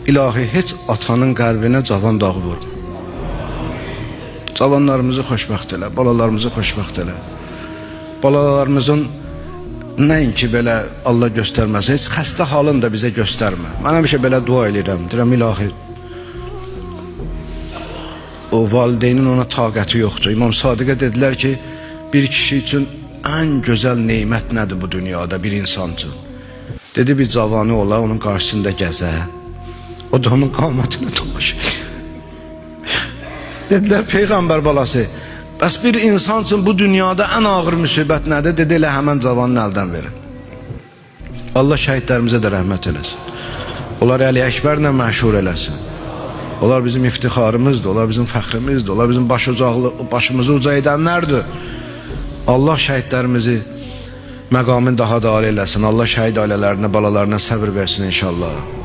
İlahi heç atanın qəlbinə cavan dağı vurma. Cavanlarımızı xoşbəxt elə, balalarımızı xoşbəxt elə. Balalarımızın nəinki belə Allah göstərməsin, heç xəstə halını da bizə göstərmə. Mən həmişə belə dua edirəm, deyirəm ilahi, o valideynin ona taqəti yoxdur. İmam Sadiqə dedilər ki, bir kişi üçün ən gözəl neymət nədir bu dünyada bir insan üçün? Dedi, bir cavanı ola, onun qarşısında gəzə, o da onun qamətini tamaşa. Dedilər, Peyğəmbər balası, bəs bir insan üçün bu dünyada ən ağır müsibət nədir? Dedi, elə həmən cavanın əldən verin. Allah şəhidlərimizə də rəhmət eləsin. Onlar Əli Əkbərlə məşhur eləsin. Onlar bizim iftixarımızdır, onlar bizim fəxrimizdir, onlar bizim başımızı uca edənlərdir. Allah şəhidlərimizi məqamın daha da ali eləsin. Allah şəhid ailələrinə, balalarına səbir versin inşallah.